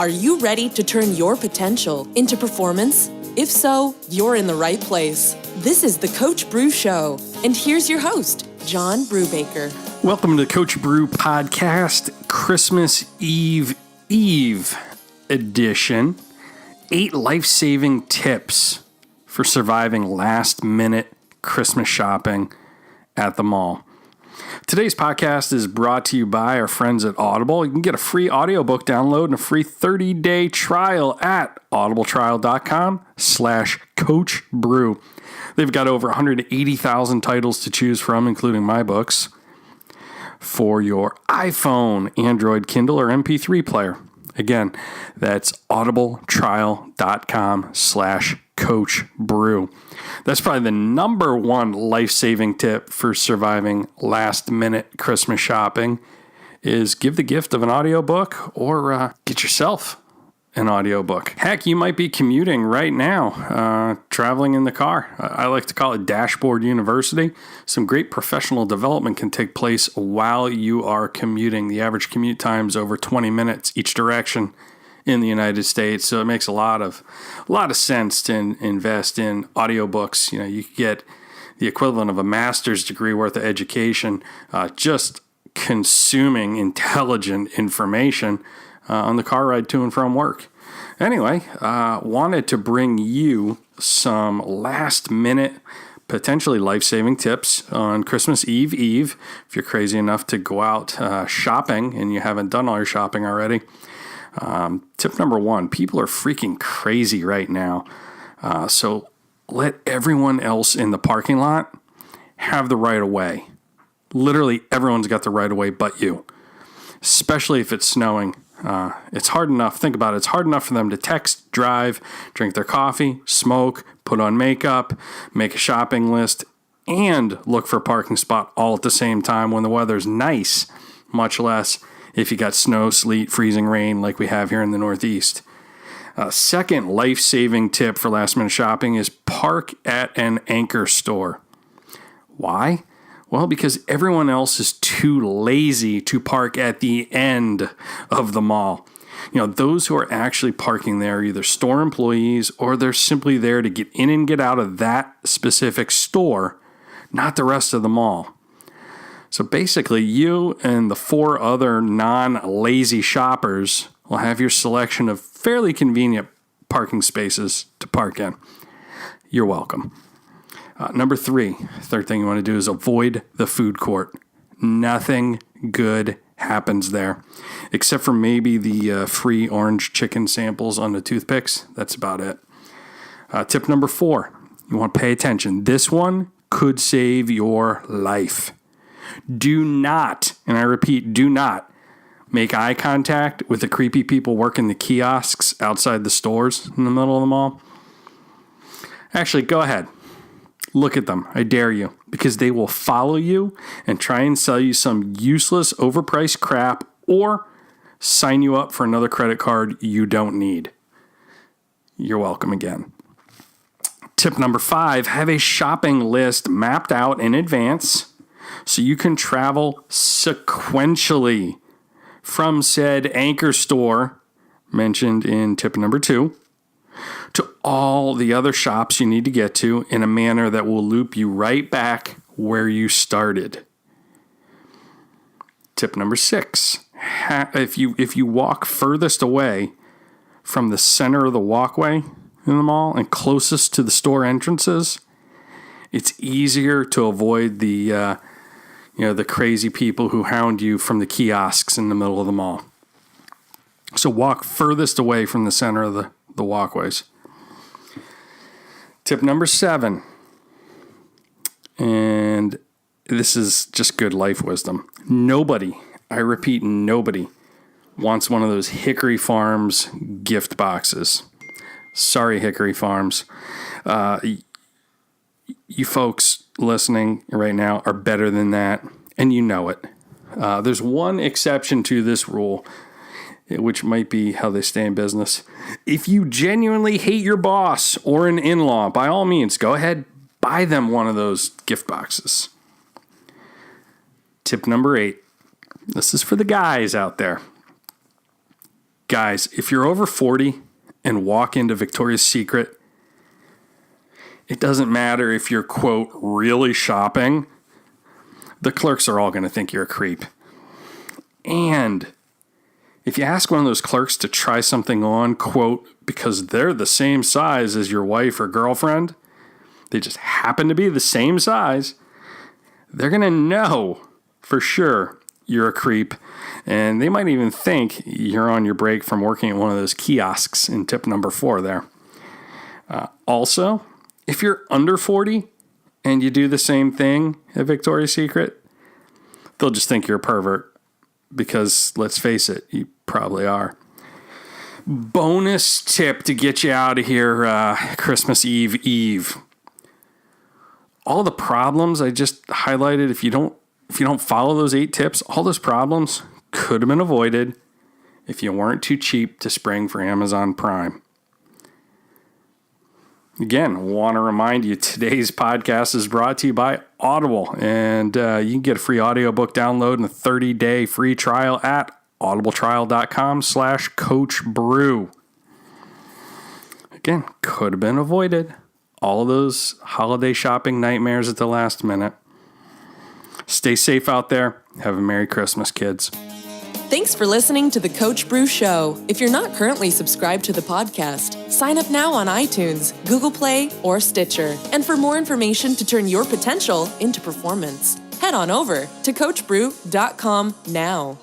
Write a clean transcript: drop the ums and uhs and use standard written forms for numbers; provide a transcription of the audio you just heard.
Are you ready to turn your potential into performance? If so, you're in the right place. This is the Coach Brew Show, and here's your host, John Brubaker. Welcome to the Coach Brew Podcast, Christmas Eve edition. 8 life-saving tips for surviving last-minute Christmas shopping at the mall. Today's podcast is brought to you by our friends at Audible. You can get a free audiobook download and a free 30-day trial at audibletrial.com/coachbrew. They've got over 180,000 titles to choose from, including my books, for your iPhone, Android, Kindle, or MP3 player. Again, that's audibletrial.com/coachbrew. That's probably the number one life-saving tip for surviving last-minute Christmas shopping is give the gift of an audiobook or get yourself an audiobook. Heck, you might be commuting right now, traveling in the car. I like to call it Dashboard University. Some great professional development can take place while you are commuting. The average commute time is over 20 minutes each direction in the United States, so it makes a lot of sense to invest in audiobooks. You know, you get the equivalent of a master's degree worth of education just consuming intelligent information on the car ride to and from work. Anyway, wanted to bring you some last-minute, potentially life-saving tips on Christmas Eve. If you're crazy enough to go out shopping and you haven't done all your shopping already. Tip number 1, people are freaking crazy right now. So let everyone else in the parking lot have the right of way. Literally everyone's got the right of way but you, especially if it's snowing. It's hard enough, think about it, it's hard enough for them to text, drive, drink their coffee, smoke, put on makeup, make a shopping list, and look for a parking spot all at the same time when the weather's nice, much less if you got snow, sleet, freezing rain like we have here in the Northeast. Second life-saving tip for last-minute shopping is park at an anchor store. Why? Well, because everyone else is too lazy to park at the end of the mall. You know, those who are actually parking there are either store employees or they're simply there to get in and get out of that specific store, not the rest of the mall. So basically, you and the 4 other non-lazy shoppers will have your selection of fairly convenient parking spaces to park in. You're welcome. Number 3, third thing you want to do is avoid the food court. Nothing good happens there, except for maybe the free orange chicken samples on the toothpicks. That's about it. Tip number 4, you want to pay attention. This one could save your life. Do not, and I repeat, do not make eye contact with the creepy people working the kiosks outside the stores in the middle of the mall. Actually, go ahead. Look at them. I dare you, because they will follow you and try and sell you some useless, overpriced crap or sign you up for another credit card you don't need. You're welcome again. Tip number 5, have a shopping list mapped out in advance so you can travel sequentially from said anchor store mentioned in tip number 2 to all the other shops you need to get to in a manner that will loop you right back where you started. Tip number 6, if you walk furthest away from the center of the walkway in the mall and closest to the store entrances, it's easier to avoid the crazy people who hound you from the kiosks in the middle of the mall. So walk furthest away from the center of the walkways. Tip number 7, and this is just good life wisdom. Nobody, I repeat, nobody wants one of those Hickory Farms gift boxes. Sorry, Hickory Farms. You folks listening right now are better than that, and you know it. There's one exception to this rule, which might be how they stay in business. If you genuinely hate your boss or an in-law, by all means, go ahead, buy them one of those gift boxes. Tip number 8. This is for the guys out there. Guys, if you're over 40 and walk into Victoria's Secret, it doesn't matter if you're, quote, really shopping. The clerks are all going to think you're a creep. And if you ask one of those clerks to try something on, quote, because they're the same size as your wife or girlfriend, they just happen to be the same size, they're going to know for sure you're a creep. And they might even think you're on your break from working at one of those kiosks in tip number 4 there. Also, if you're under 40 and you do the same thing at Victoria's Secret, they'll just think you're a pervert. Because, let's face it, you probably are. Bonus tip to get you out of here Christmas Eve. All the problems I just highlighted, if you don't follow those 8 tips, all those problems could have been avoided if you weren't too cheap to spring for Amazon Prime. Again, want to remind you, today's podcast is brought to you by Audible, and you can get a free audiobook download and a 30-day free trial at audibletrial.com/coachbrew. Again, could have been avoided. All of those holiday shopping nightmares at the last minute. Stay safe out there. Have a Merry Christmas, kids. Thanks for listening to The Coach Brew Show. If you're not currently subscribed to the podcast, sign up now on iTunes, Google Play, or Stitcher. And for more information to turn your potential into performance, head on over to coachbrew.com now.